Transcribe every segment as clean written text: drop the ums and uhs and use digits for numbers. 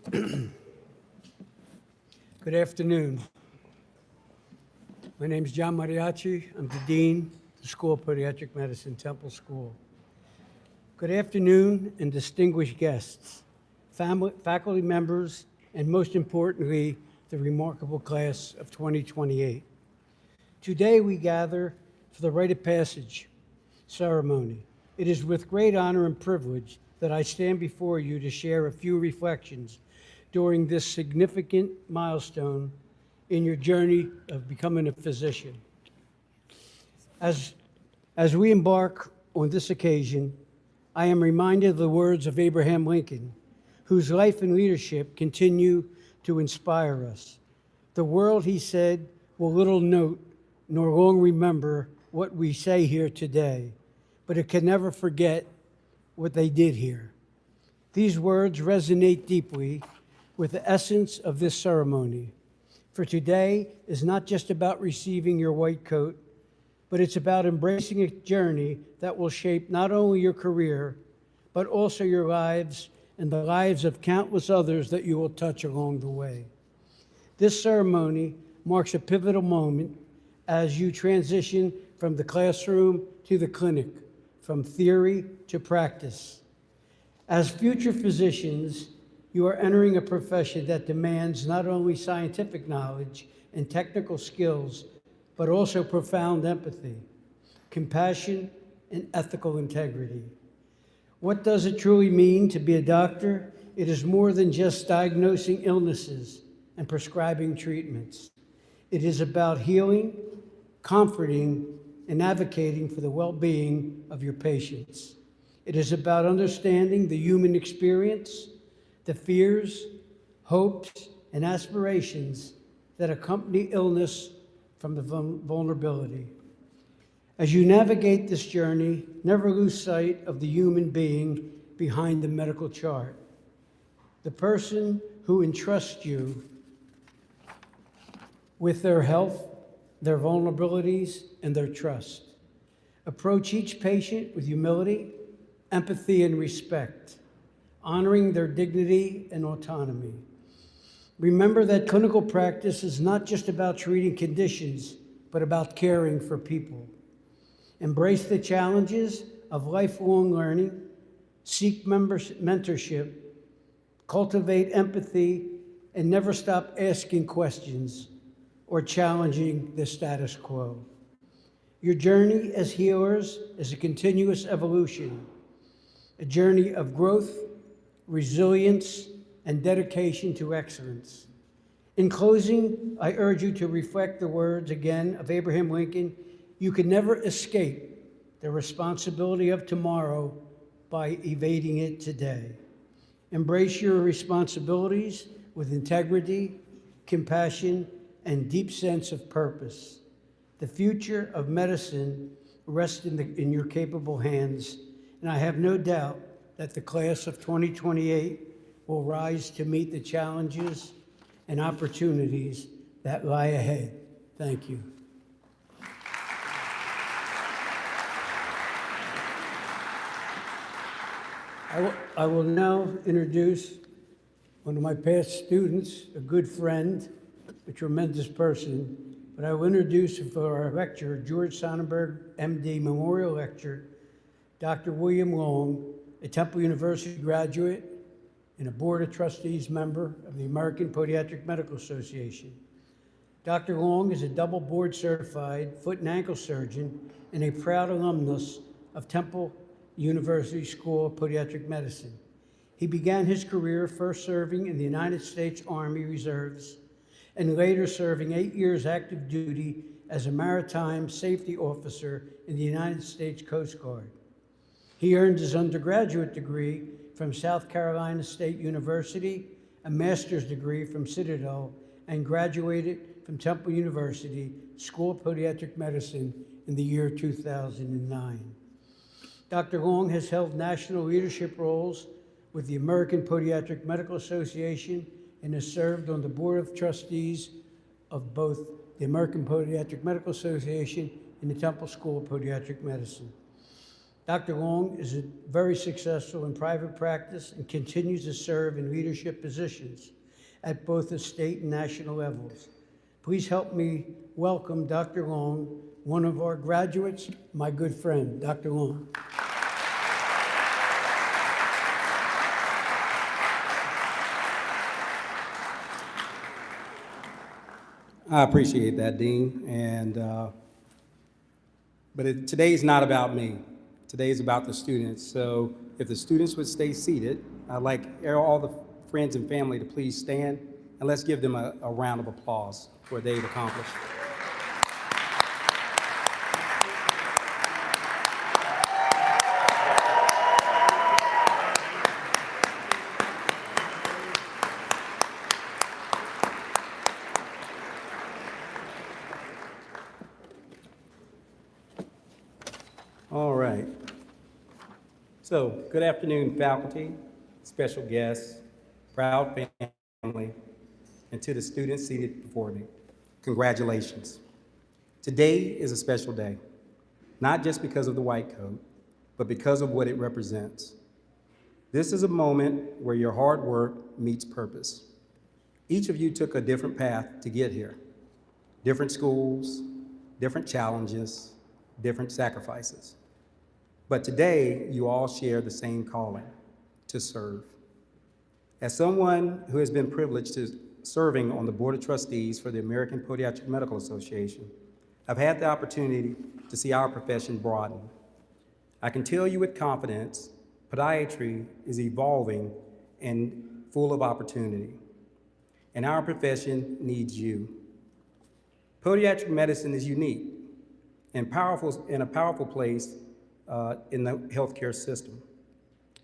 Good afternoon. My name is John Mariachi. I'm the Dean of the School of Pediatric Medicine, Temple School. Good afternoon, and distinguished guests, faculty members, and most importantly, the remarkable class of 2028. Today we gather for the rite of passage ceremony. It is with great honor and privilege that I stand before you to share a few reflections during this significant milestone in your journey of becoming a physician. As we embark on this occasion, I am reminded of the words of Abraham Lincoln, whose life and leadership continue to inspire us. The world, he said, will little note nor long remember what we say here today, but it can never forget what they did here. These words resonate deeply with the essence of this ceremony. For today is not just about receiving your white coat, but it's about embracing a journey that will shape not only your career, but also your lives and the lives of countless others that you will touch along the way. This ceremony marks a pivotal moment as you transition from the classroom to the clinic, from theory to practice. As future physicians, you are entering a profession that demands not only scientific knowledge and technical skills, but also profound empathy, compassion, and ethical integrity. What does it truly mean to be a doctor? It is more than just diagnosing illnesses and prescribing treatments. It is about healing, comforting, and advocating for the well-being of your patients. It is about understanding the human experience, the fears, hopes, and aspirations that accompany illness from the vulnerability. As you navigate this journey, never lose sight of the human being behind the medical chart, the person who entrusts you with their health, their vulnerabilities, and their trust. Approach each patient with humility, empathy, and respect, honoring their dignity and autonomy. Remember that clinical practice is not just about treating conditions, but about caring for people. Embrace the challenges of lifelong learning, seek mentorship, cultivate empathy, and never stop asking questions or challenging the status quo. Your journey as healers is a continuous evolution, a journey of growth, resilience, and dedication to excellence. In closing, I urge you to reflect the words again of Abraham Lincoln: you can never escape the responsibility of tomorrow by evading it today. Embrace your responsibilities with integrity, compassion, and deep sense of purpose. The future of medicine rests in your capable hands, and I have no doubt that the class of 2028 will rise to meet the challenges and opportunities that lie ahead. Thank you. I will now introduce one of my past students, a good friend, a tremendous person, but I will introduce for our lecturer, George Sonnenberg, MD, Memorial Lecturer, Dr. William Long, a Temple University graduate and a Board of Trustees member of the American Pediatric Medical Association. Dr. Long is a double board certified foot and ankle surgeon and a proud alumnus of Temple University School of Pediatric Medicine. He began his career first serving in the United States Army Reserves and later serving 8 years active duty as a maritime safety officer in the United States Coast Guard. He earned his undergraduate degree from South Carolina State University, a master's degree from Citadel, and graduated from Temple University School of Pediatric Medicine in the year 2009. Dr. Long has held national leadership roles with the American Pediatric Medical Association and has served on the Board of Trustees of both the American Pediatric Medical Association and the Temple School of Pediatric Medicine. Dr. Long is very successful in private practice and continues to serve in leadership positions at both the state and national levels. Please help me welcome Dr. Long, one of our graduates, my good friend, Dr. Long. I appreciate that, Dean. Today's not about me. Today's about the students. So if the students would stay seated, I'd like all the friends and family to please stand, and let's give them a round of applause for what they've accomplished. All right. So, good afternoon, faculty, special guests, proud family, and to the students seated before me. Congratulations. Today is a special day, not just because of the white coat, but because of what it represents. This is a moment where your hard work meets purpose. Each of you took a different path to get here. Different schools, different challenges, different sacrifices. But today, you all share the same calling, to serve. As someone who has been privileged to serving on the Board of Trustees for the American Podiatric Medical Association, I've had the opportunity to see our profession broaden. I can tell you with confidence, podiatry is evolving and full of opportunity, and our profession needs you. Podiatric medicine is unique and in a powerful place in the healthcare system.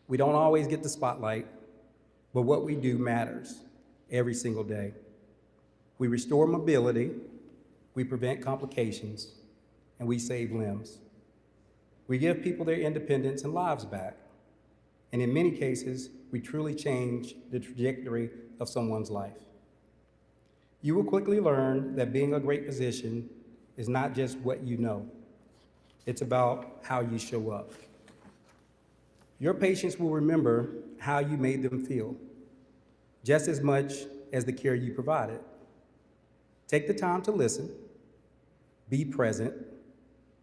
We don't always get the spotlight, but what we do matters every single day. We restore mobility, we prevent complications, and we save limbs. We give people their independence and lives back. And in many cases, we truly change the trajectory of someone's life. You will quickly learn that being a great physician is not just what you know. It's about how you show up. Your patients will remember how you made them feel, just as much as the care you provided. Take the time to listen, be present,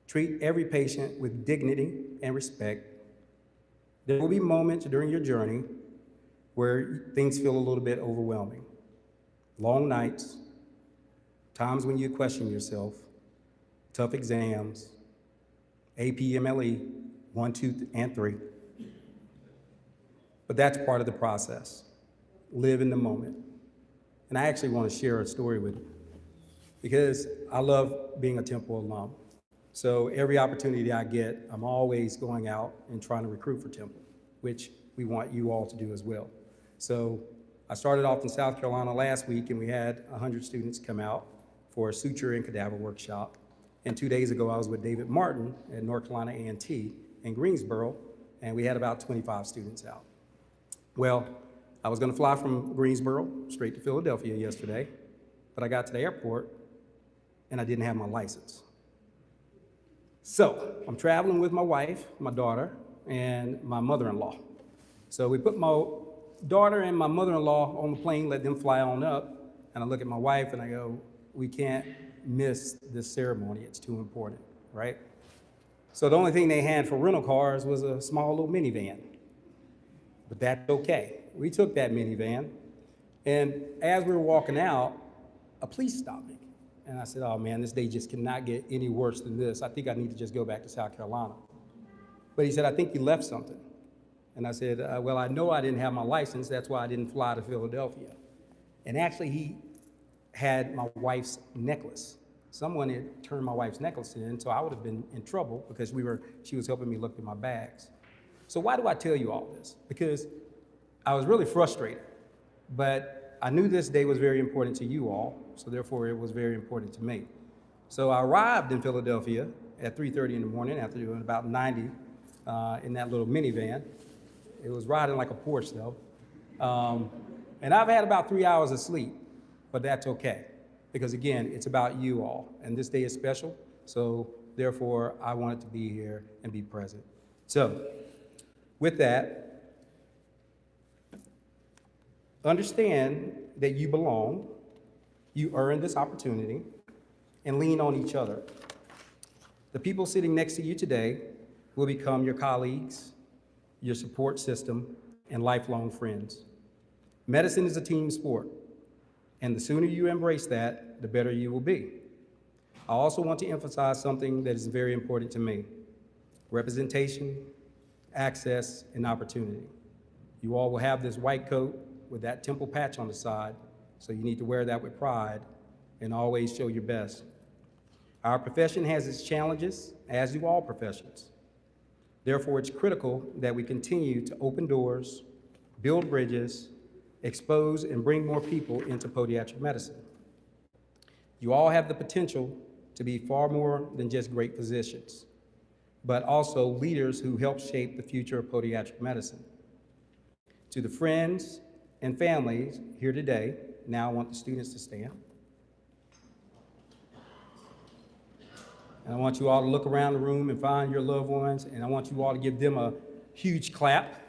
treat every patient with dignity and respect. There will be moments during your journey where things feel a little bit overwhelming. Long nights, times when you question yourself, tough exams, APMLE 1, 2, and 3. But that's part of the process. Live in the moment. And I actually want to share a story with you because I love being a Temple alum. So every opportunity I get, I'm always going out and trying to recruit for Temple, which we want you all to do as well. So I started off in South Carolina last week, and we had 100 students come out for a suture and cadaver workshop. And 2 days ago, I was with David Martin at North Carolina A&T in Greensboro, and we had about 25 students out. Well, I was gonna fly from Greensboro straight to Philadelphia yesterday, but I got to the airport and I didn't have my license. So I'm traveling with my wife, my daughter, and my mother-in-law. So we put my daughter and my mother-in-law on the plane, let them fly on up, and I look at my wife and I go, we can't miss this ceremony, it's too important, right? So the only thing they had for rental cars was a small little minivan. But that's okay. We took that minivan, and as we were walking out, a police stopped me. And I said, oh man, this day just cannot get any worse than this. I think I need to just go back to South Carolina. But he said, I think you left something. And I said, well, I know I didn't have my license, that's why I didn't fly to Philadelphia. And actually, he had my wife's necklace. Someone had turned my wife's necklace in, so I would have been in trouble because she was helping me look through my bags. So why do I tell you all this? Because I was really frustrated, but I knew this day was very important to you all, so therefore it was very important to me. So I arrived in Philadelphia at 3:30 in the morning after doing about 90 in that little minivan. It was riding like a Porsche though. And I've had about 3 hours of sleep, but that's okay. Because again, it's about you all, and this day is special, so therefore I wanted to be here and be present. So, with that, understand that you belong, you earned this opportunity, and lean on each other. The people sitting next to you today will become your colleagues, your support system, and lifelong friends. Medicine is a team sport, and the sooner you embrace that, the better you will be. I also want to emphasize something that is very important to me: representation, access, and opportunity. You all will have this white coat with that temple patch on the side, so you need to wear that with pride and always show your best. Our profession has its challenges, as do all professions. Therefore, it's critical that we continue to open doors, build bridges, expose and bring more people into podiatric medicine. You all have the potential to be far more than just great physicians, but also leaders who help shape the future of podiatric medicine. To the friends and families here today, now I want the students to stand. And I want you all to look around the room and find your loved ones, and I want you all to give them a huge clap.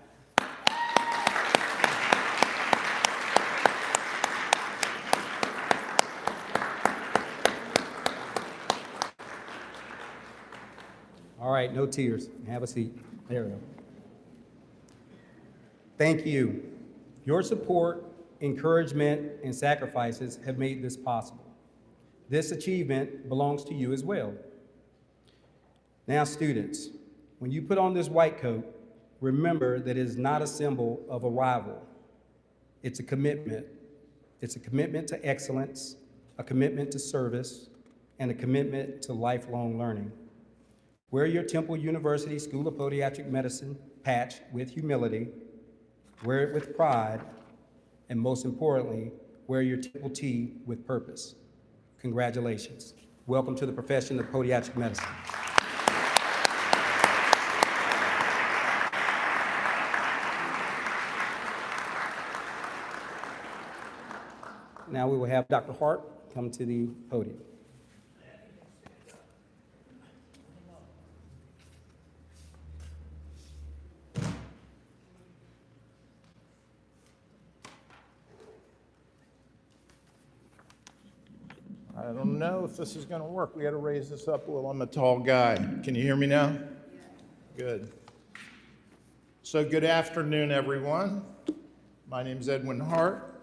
All right, no tears. Have a seat. There we go. Thank you. Your support, encouragement, and sacrifices have made this possible. This achievement belongs to you as well. Now, students, when you put on this white coat, remember that it is not a symbol of a rival. It's a commitment. It's a commitment to excellence, a commitment to service, and a commitment to lifelong learning. Wear your Temple University School of Podiatric Medicine patch with humility, wear it with pride, and most importantly, wear your Temple tee with purpose. Congratulations. Welcome to the profession of podiatric medicine. Now we will have Dr. Hart come to the podium. I don't know if this is going to work. We got to raise this up a little. I'm a tall guy. Can you hear me now? Good. So good afternoon, everyone. My name is Edwin Hart.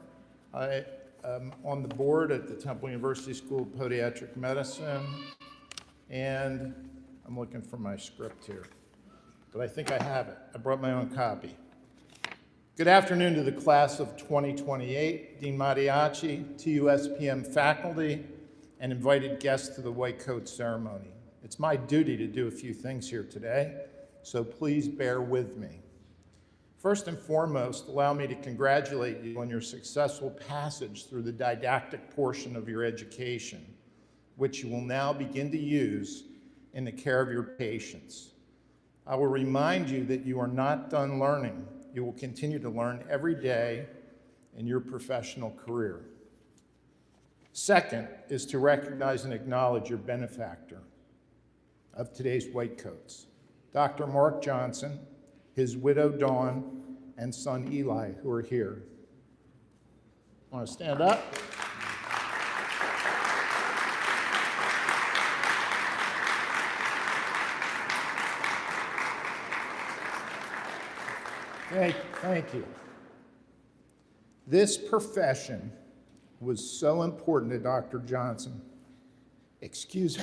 I am on the board at the Temple University School of Podiatric Medicine, and I'm looking for my script here, but I think I have it. I brought my own copy. Good afternoon to the class of 2028, Dean Mattiacci, TUSPM faculty, and invited guests to the white coat ceremony. It's my duty to do a few things here today, so please bear with me. First and foremost, allow me to congratulate you on your successful passage through the didactic portion of your education, which you will now begin to use in the care of your patients. I will remind you that you are not done learning. You will continue to learn every day in your professional career. Second is to recognize and acknowledge your benefactor of today's white coats, Dr. Mark Johnson, his widow Dawn, and son Eli, who are here. Want to stand up? Thank you. This profession was so important to Dr. Johnson. Excuse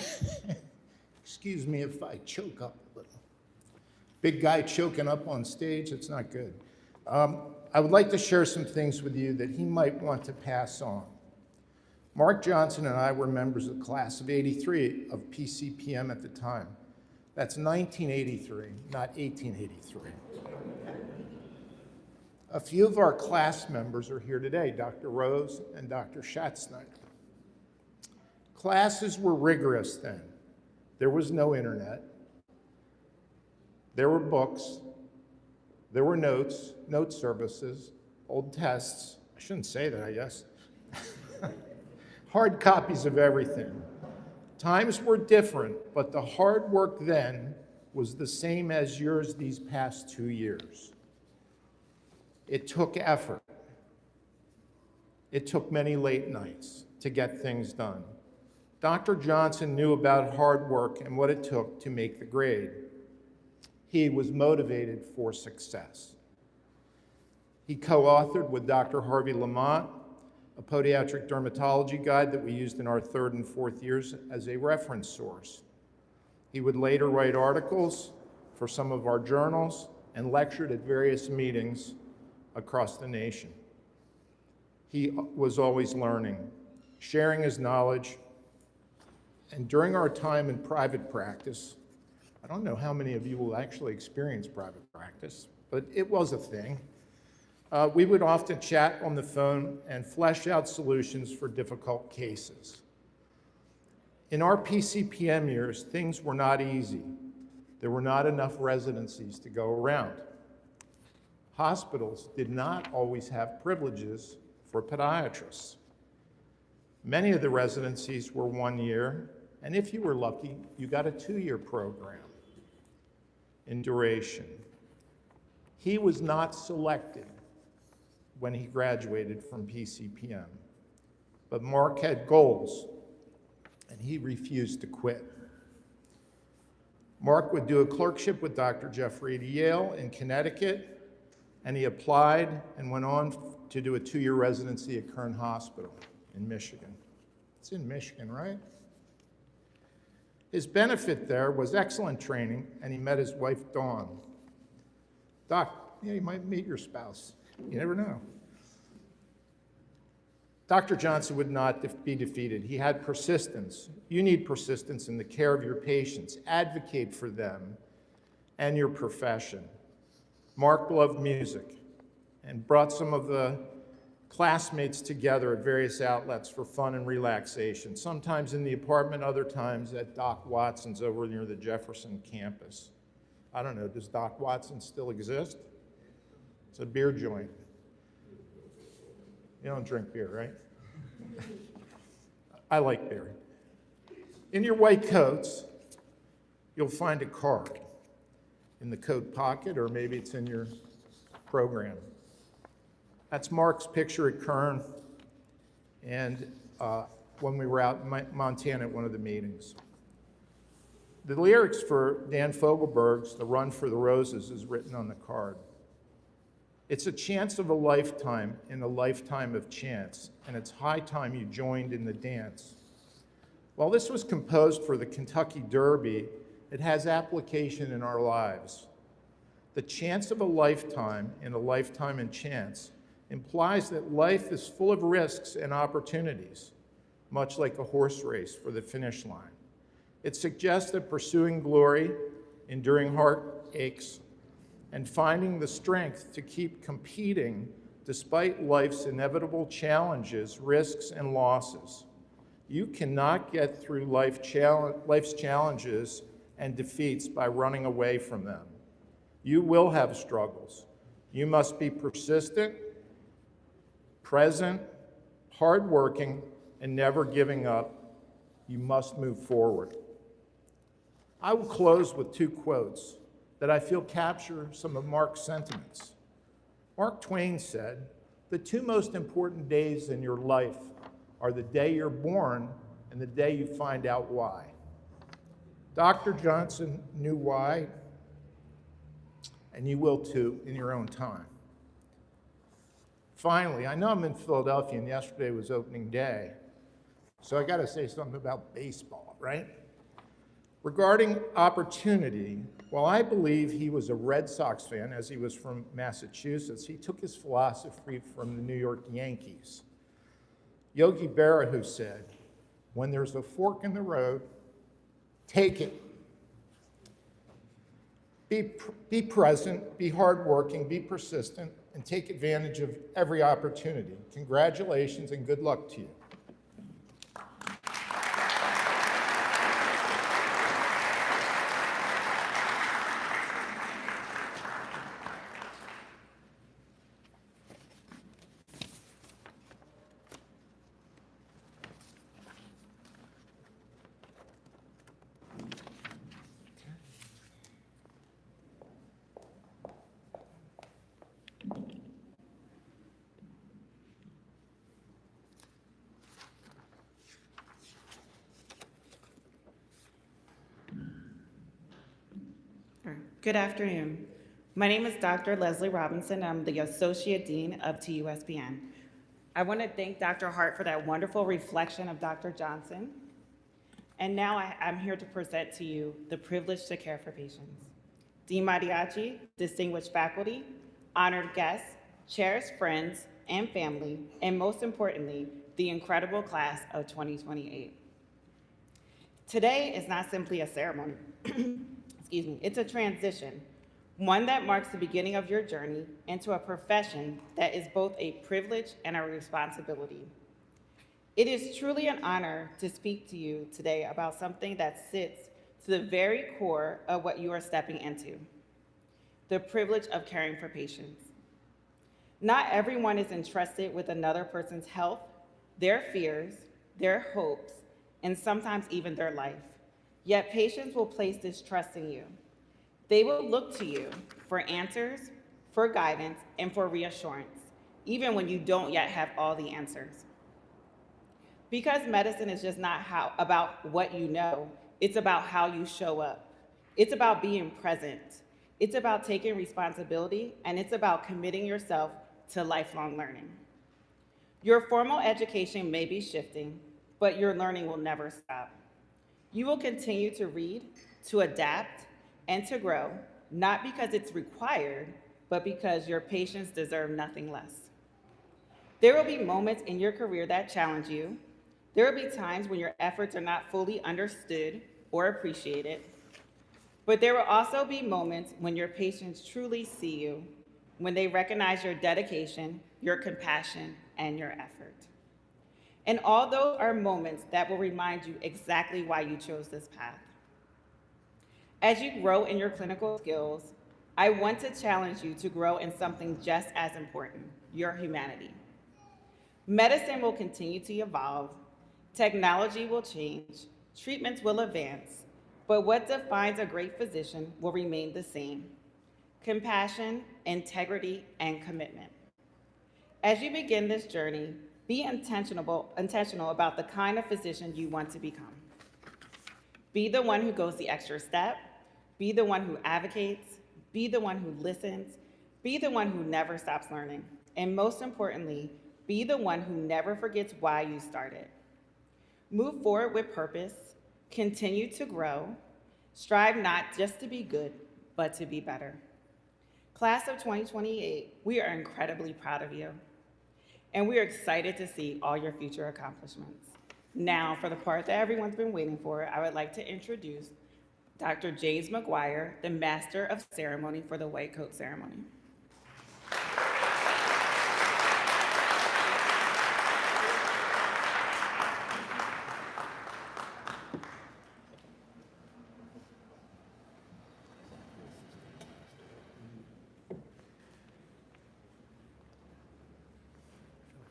me if I choke up a little. Big guy choking up on stage, it's not good. I would like to share some things with you that he might want to pass on. Mark Johnson and I were members of the class of '83 of PCPM at the time. That's 1983, not 1883. A few of our class members are here today, Dr. Rose and Dr. Schatzsnyder. Classes were rigorous then. There was no internet. There were books. There were notes, note services, old tests. I shouldn't say that, I guess. Hard copies of everything. Times were different, but the hard work then was the same as yours these past 2 years. It took effort. It took many late nights to get things done. Dr. Johnson knew about hard work and what it took to make the grade. He was motivated for success. He co-authored with Dr. Harvey Lamont a podiatric dermatology guide that we used in our 3rd and 4th years as a reference source. He would later write articles for some of our journals and lectured at various meetings across the nation. He was always learning, sharing his knowledge, and during our time in private practice, I don't know how many of you will actually experience private practice, but it was a thing. We would often chat on the phone and flesh out solutions for difficult cases. In our PCPM years, things were not easy. There were not enough residencies to go around. Hospitals did not always have privileges for podiatrists. Many of the residencies were 1 year, and if you were lucky, you got a 2-year program in duration. He was not selected when he graduated from PCPM, but Mark had goals, and he refused to quit. Mark would do a clerkship with Dr. Jeff Reed at Yale in Connecticut, and he applied and went on to do a 2-year residency at Kern Hospital in Michigan. It's in Michigan, right? His benefit there was excellent training, and he met his wife, Dawn. Doc, yeah, you might meet your spouse. You never know. Dr. Johnson would not be defeated. He had persistence. You need persistence in the care of your patients. Advocate for them and your profession. Mark loved music and brought some of the classmates together at various outlets for fun and relaxation, sometimes in the apartment, other times at Doc Watson's over near the Jefferson campus. I don't know, does Doc Watson still exist? It's a beer joint. You don't drink beer, right? I like beer. In your white coats, you'll find a card in the coat pocket, or maybe it's in your program. That's Mark's picture at Kern, and when we were out in Montana at one of the meetings. The lyrics for Dan Fogelberg's The Run for the Roses is written on the card. It's a chance of a lifetime in a lifetime of chance, and it's high time you joined in the dance. While this was composed for the Kentucky Derby, it has application in our lives. The chance of a lifetime in a lifetime in chance implies that life is full of risks and opportunities, much like a horse race for the finish line. It suggests that pursuing glory, enduring heartaches, and finding the strength to keep competing despite life's inevitable challenges, risks, and losses. You cannot get through life's challenges and defeats by running away from them. You will have struggles. You must be persistent, present, hardworking, and never giving up. You must move forward. I will close with 2 quotes that I feel capture some of Mark's sentiments. Mark Twain said, "The 2 most important days in your life are the day you're born and the day you find out why." Dr. Johnson knew why, and you will too in your own time. Finally, I know I'm in Philadelphia and yesterday was opening day, so I gotta say something about baseball, right? Regarding opportunity, while I believe he was a Red Sox fan, as he was from Massachusetts, he took his philosophy from the New York Yankees. Yogi Berra, who said, "When there's a fork in the road, take it." Be present, be hardworking, be persistent, and take advantage of every opportunity. Congratulations and good luck to you. Good afternoon. My name is Dr. Leslie Robinson. I'm the Associate Dean of TUSPM. I want to thank Dr. Hart for that wonderful reflection of Dr. Johnson. And now I'm here to present to you the privilege to care for patients. Dean Mariachi, distinguished faculty, honored guests, cherished friends and family, and most importantly, the incredible class of 2028. Today is not simply a ceremony, excuse me, it's a transition, one that marks the beginning of your journey into a profession that is both a privilege and a responsibility. It is truly an honor to speak to you today about something that sits to the very core of what you are stepping into, the privilege of caring for patients. Not everyone is entrusted with another person's health, their fears, their hopes, and sometimes even their life. Yet patients will place this trust in you. They will look to you for answers, for guidance, and for reassurance, even when you don't yet have all the answers. Because medicine is just not about what you know, it's about how you show up. It's about being present. It's about taking responsibility, and it's about committing yourself to lifelong learning. Your formal education may be shifting, but your learning will never stop. You will continue to read, to adapt, and to grow, not because it's required, but because your patients deserve nothing less. There will be moments in your career that challenge you. There will be times when your efforts are not fully understood or appreciated, but there will also be moments when your patients truly see you, when they recognize your dedication, your compassion, and your effort. And all those are moments that will remind you exactly why you chose this path. As you grow in your clinical skills, I want to challenge you to grow in something just as important, your humanity. Medicine will continue to evolve, technology will change, treatments will advance, but what defines a great physician will remain the same: compassion, integrity, and commitment. As you begin this journey, be intentional about the kind of physician you want to become. Be the one who goes the extra step, be the one who advocates, be the one who listens, be the one who never stops learning, and most importantly, be the one who never forgets why you started. Move forward with purpose, continue to grow, strive not just to be good, but to be better. Class of 2028, we are incredibly proud of you, and we are excited to see all your future accomplishments. Now, for the part that everyone's been waiting for, I would like to introduce Dr. James McGuire, the Master of Ceremony for the White Coat Ceremony.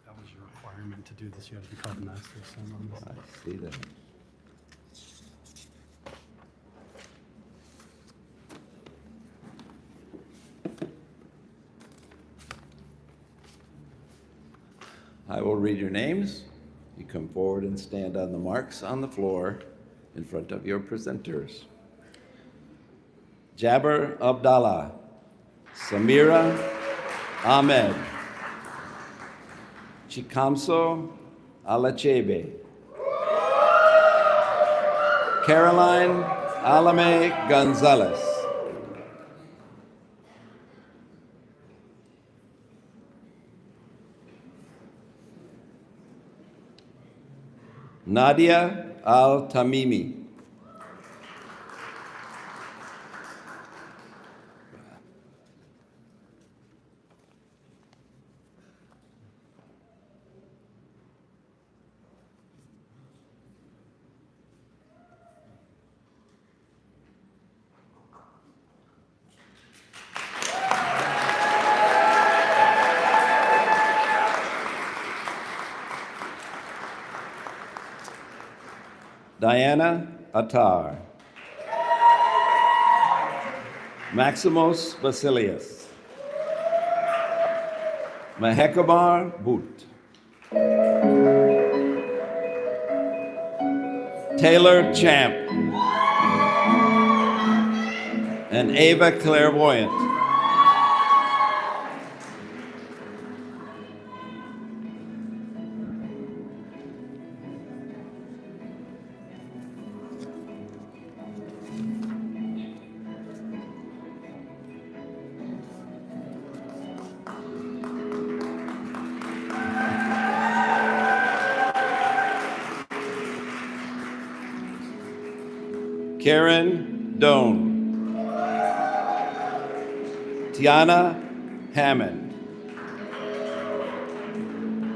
That was your requirement to do this. You have to be called the Master of Ceremonies. I see that. I will read your names. You come forward and stand on the marks on the floor in front of your presenters. Jabir Abdallah, Samira Ahmed, Chikamso Alachebe, Caroline Alame Gonzalez, Nadia Al-Tamimi, Diana Attar, Maximos Basilius, Mahekabar Boot, Taylor Champ, and Ava Clairvoyant. Karen Doan. Tiana Hammond.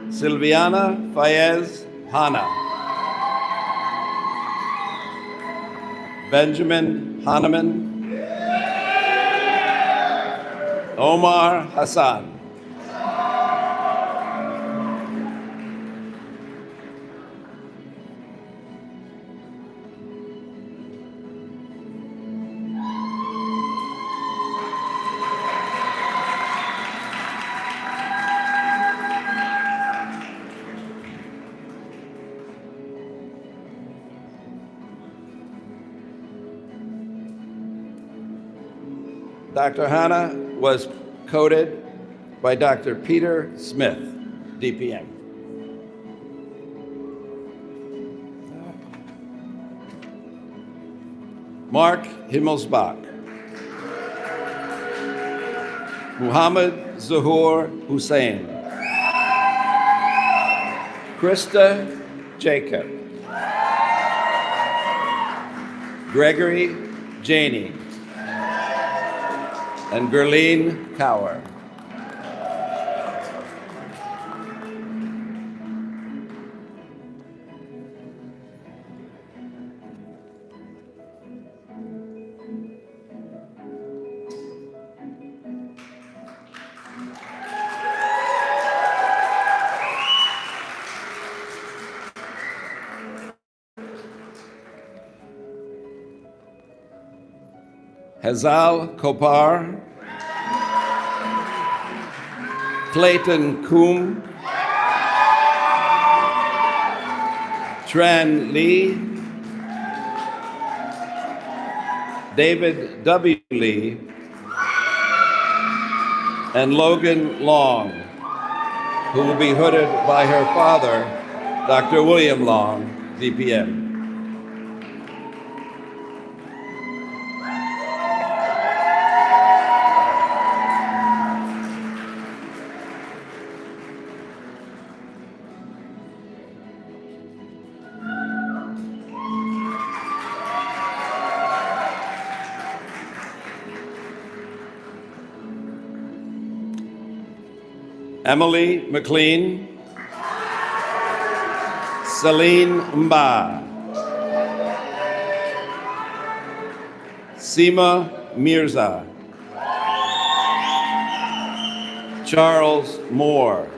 Silviana Fayez Hanna. Benjamin Hahnemann. Omar Hassan. Dr. Hanna was coded by Dr. Peter Smith, DPM. Mark Himmelsbach. Muhammad Zuhur Hussein. Krista Jacob. Gregory Janey. And Gerline Cower. Hazal Kopar, Clayton Koom, Tran Lee, David W. Lee, and Logan Long, who will be hooded by her father, Dr. William Long, DPM. Emily McLean, Celine Mba, Seema Mirza, Charles Moore,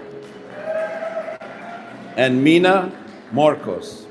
and Mina Morcos.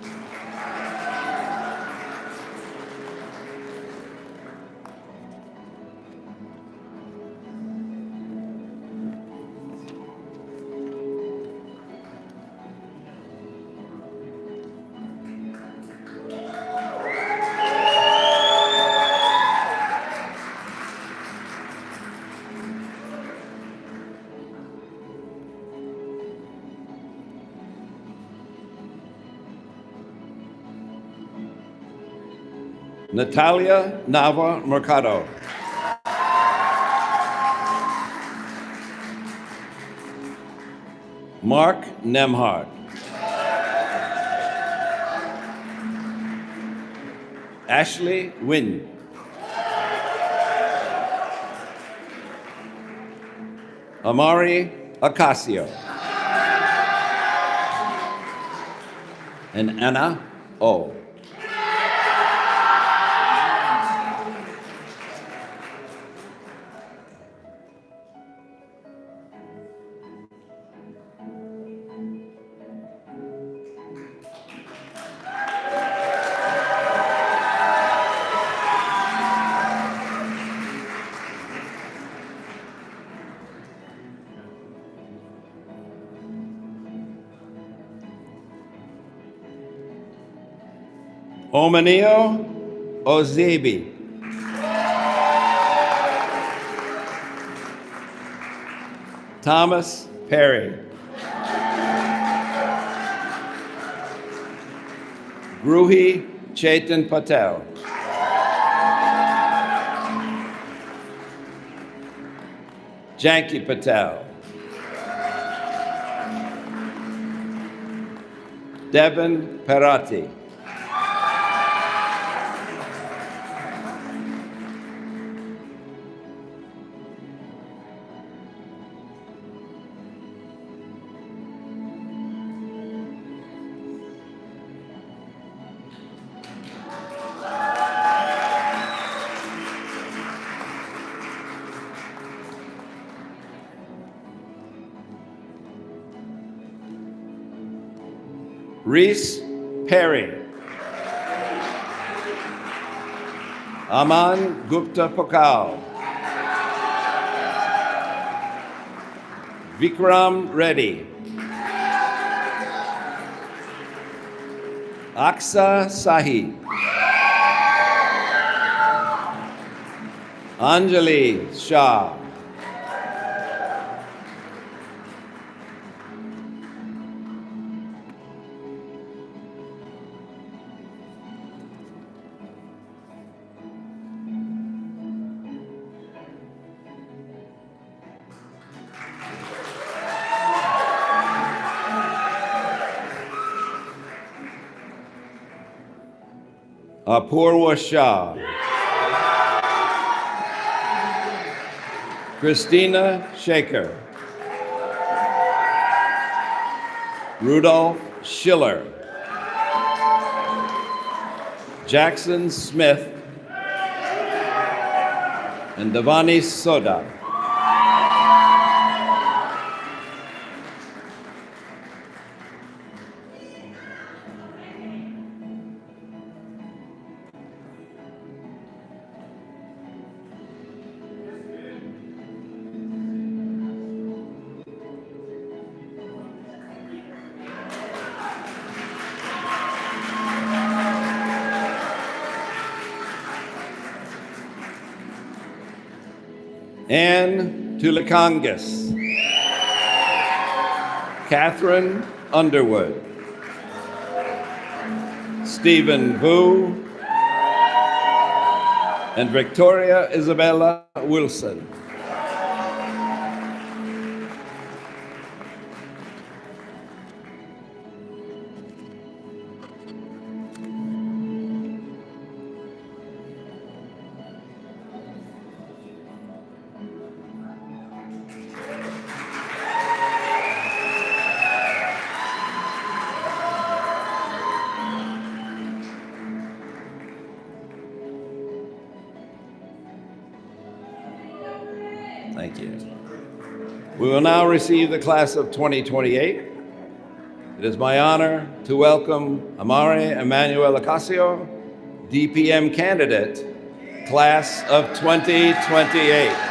Natalia Nava Mercado. Mark Nemhard. Ashley Wynn. Amari Ocasio. And Anna O. Omanio Ozebi. Thomas Perry. Gruhi Chetan Patel. Janki Patel. Devin Perati. Reese Perry. Aman Gupta Pokal. Vikram Reddy. Aksa Sahi. Anjali Shah. Apurva Shah. Christina Shaker. Rudolph Schiller. Jackson Smith. And Devani Soda. Anne Tulikangas. Catherine Underwood. Stephen Vu. And Victoria Isabella Wilson. Thank you. We will now receive the class of 2028. It is my honor to welcome Amare Emmanuel Ocasio, DPM candidate, class of 2028.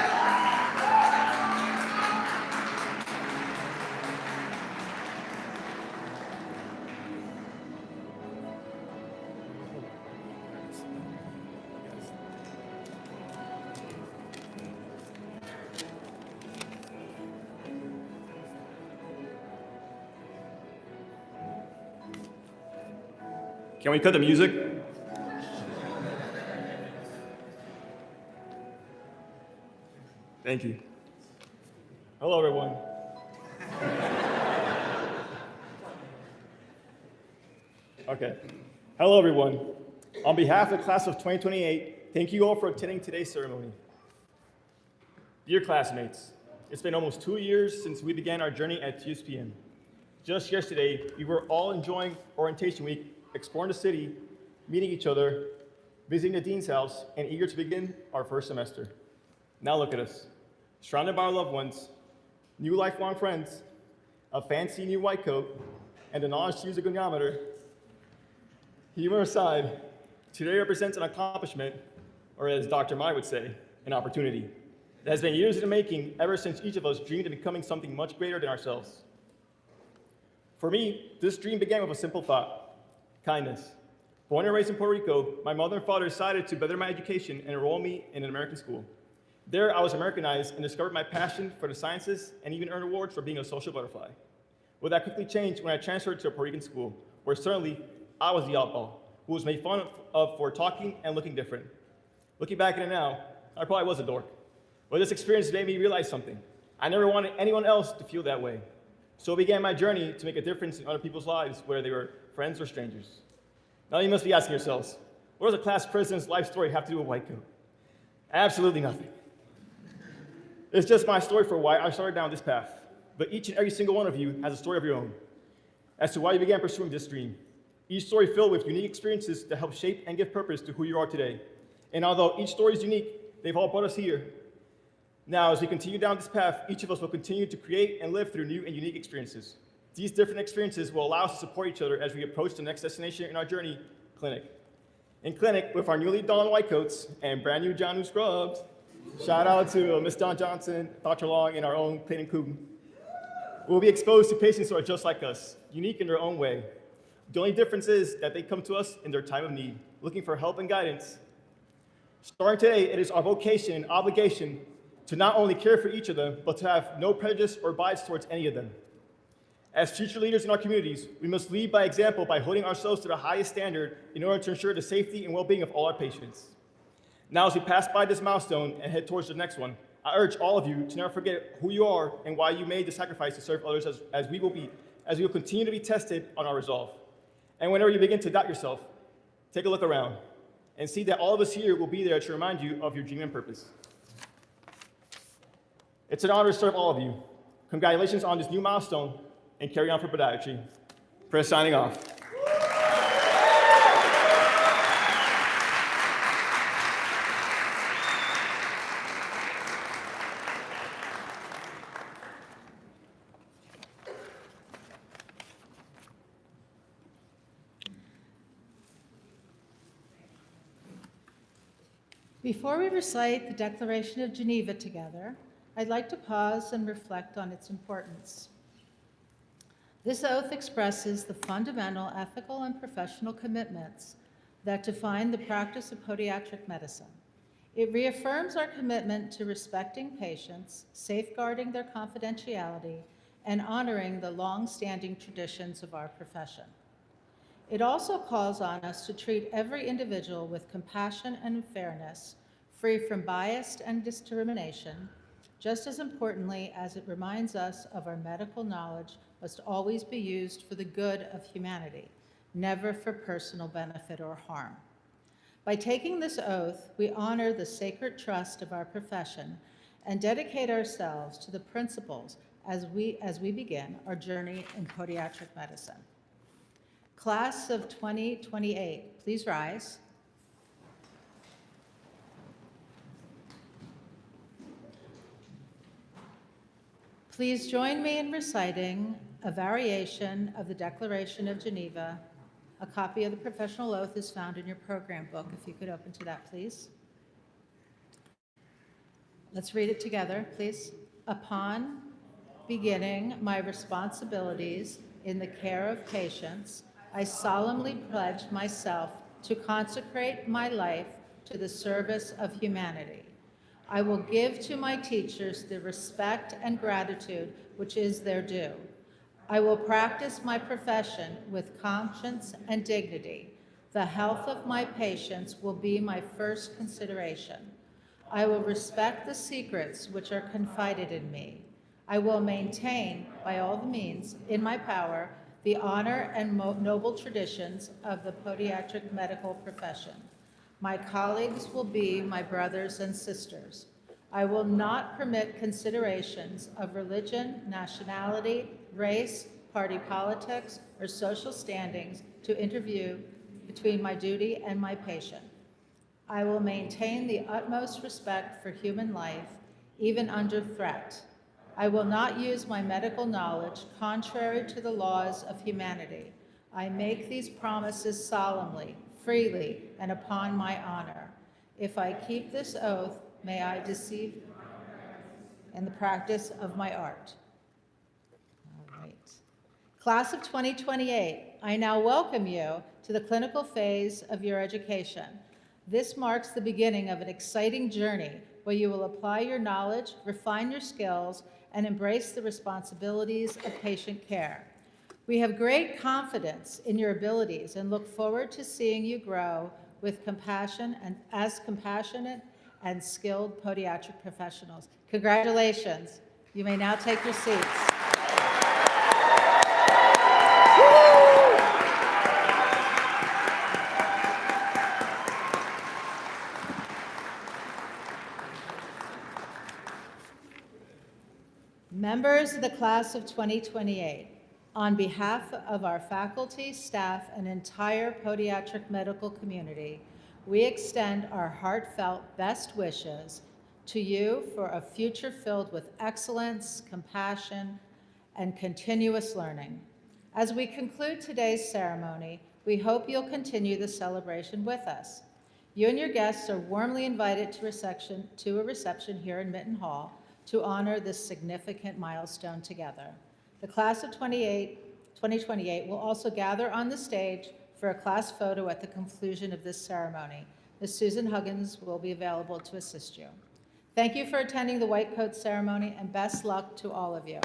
Can we cut the music? Thank you. Hello, everyone. Okay. Hello, everyone. On behalf of the class of 2028, thank you all for attending today's ceremony. Dear classmates, it's been almost 2 years since we began our journey at TUSPM. Just yesterday, we were all enjoying orientation week, exploring the city, meeting each other, visiting the dean's house, and eager to begin our first semester. Now look at us, surrounded by our loved ones, new lifelong friends, a fancy new white coat, and the knowledge to use a goniometer. Humor aside, today represents an accomplishment, or as Dr. Mai would say, an opportunity, that has been years in the making ever since each of us dreamed of becoming something much greater than ourselves. For me, this dream began with a simple thought: kindness. Born and raised in Puerto Rico, my mother and father decided to better my education and enroll me in an American school. There, I was Americanized and discovered my passion for the sciences and even earned awards for being a social butterfly. Well, that quickly changed when I transferred to a Puerto Rican school, where certainly I was the oddball, who was made fun of for talking and looking different. Looking back at it now, I probably was a dork. But this experience made me realize something. I never wanted anyone else to feel that way. So began my journey to make a difference in other people's lives, whether they were friends or strangers. Now you must be asking yourselves, what does a class president's life story have to do with white coat? Absolutely nothing. It's just my story for why I started down this path. But each and every single one of you has a story of your own as to why you began pursuing this dream. Each story filled with unique experiences that help shape and give purpose to who you are today. And although each story is unique, they've all brought us here. Now, as we continue down this path, each of us will continue to create and live through new and unique experiences. These different experiences will allow us to support each other as we approach the next destination in our journey, clinic. In clinic, with our newly donned white coats and brand new John New scrubs, shout out to Ms. Dawn Johnson, Dr. Long, and our own Clayton Coogan. We'll be exposed to patients who are just like us, unique in their own way. The only difference is that they come to us in their time of need, looking for help and guidance. Starting today, it is our vocation and obligation to not only care for each of them, but to have no prejudice or bias towards any of them. As future leaders in our communities, we must lead by example by holding ourselves to the highest standard in order to ensure the safety and well-being of all our patients. Now, as we pass by this milestone and head towards the next one, I urge all of you to never forget who you are and why you made the sacrifice to serve others as we will continue to be tested on our resolve. And whenever you begin to doubt yourself, take a look around and see that all of us here will be there to remind you of your dream and purpose. It's an honor to serve all of you. Congratulations on this new milestone, and carry on for podiatry. Press signing off. Before we recite the Declaration of Geneva together, I'd like to pause and reflect on its importance. This oath expresses the fundamental ethical and professional commitments that define the practice of podiatric medicine. It reaffirms our commitment to respecting patients, safeguarding their confidentiality, and honoring the long-standing traditions of our profession. It also calls on us to treat every individual with compassion and fairness, free from bias and discrimination, just as importantly as it reminds us of our medical knowledge must always be used for the good of humanity, never for personal benefit or harm. By taking this oath, we honor the sacred trust of our profession and dedicate ourselves to the principles as we begin our journey in podiatric medicine. Class of 2028, please rise. Please join me in reciting a variation of the Declaration of Geneva. A copy of the professional oath is found in your program book. If you could open to that, please. Let's read it together, please. Upon beginning my responsibilities in the care of patients, I solemnly pledge myself to consecrate my life to the service of humanity. I will give to my teachers the respect and gratitude which is their due. I will practice my profession with conscience and dignity. The health of my patients will be my first consideration. I will respect the secrets which are confided in me. I will maintain, by all the means in my power, the honor and noble traditions of the podiatric medical profession. My colleagues will be my brothers and sisters. I will not permit considerations of religion, nationality, race, party politics, or social standings to intervene between my duty and my patient. I will maintain the utmost respect for human life, even under threat. I will not use my medical knowledge contrary to the laws of humanity. I make these promises solemnly, freely, and upon my honor. If I keep this oath, may I deceive in the practice of my art. All right. Class of 2028, I now welcome you to the clinical phase of your education. This marks the beginning of an exciting journey where you will apply your knowledge, refine your skills, and embrace the responsibilities of patient care. We have great confidence in your abilities and look forward to seeing you grow with compassion and as compassionate and skilled podiatric professionals. Congratulations. You may now take your seats. Members of the class of 2028, on behalf of our faculty, staff, and entire podiatric medical community, we extend our heartfelt best wishes to you for a future filled with excellence, compassion, and continuous learning. As we conclude today's ceremony, we hope you'll continue the celebration with us. You and your guests are warmly invited to a reception here in Mitten Hall to honor this significant milestone together. The class of 2028 will also gather on the stage for a class photo at the conclusion of this ceremony. Ms. Susan Huggins will be available to assist you. Thank you for attending the White Coat ceremony, and best luck to all of you.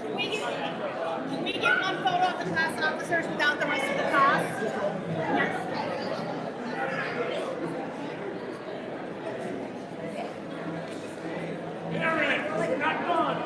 Can we get one photo of the class officers without the rest of the class? Yes. Aaron, not done.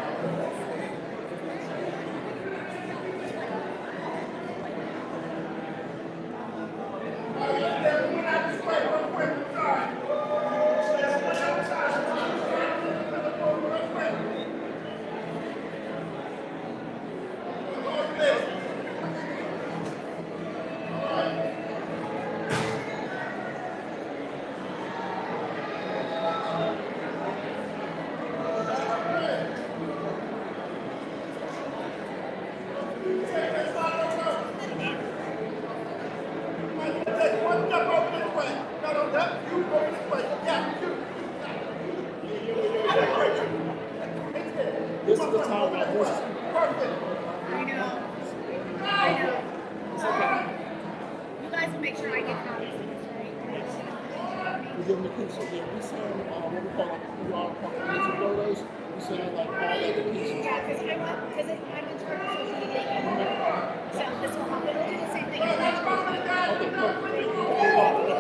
This is the time when I first. I know. I know. It's okay. You guys will make sure I get copies of this, right? We give them a picture here. We send what we call proclamation photos. We send like all of the pieces. Yeah, because I'm in charge of social media and so this will help. It'll do the same thing. Okay, perfect.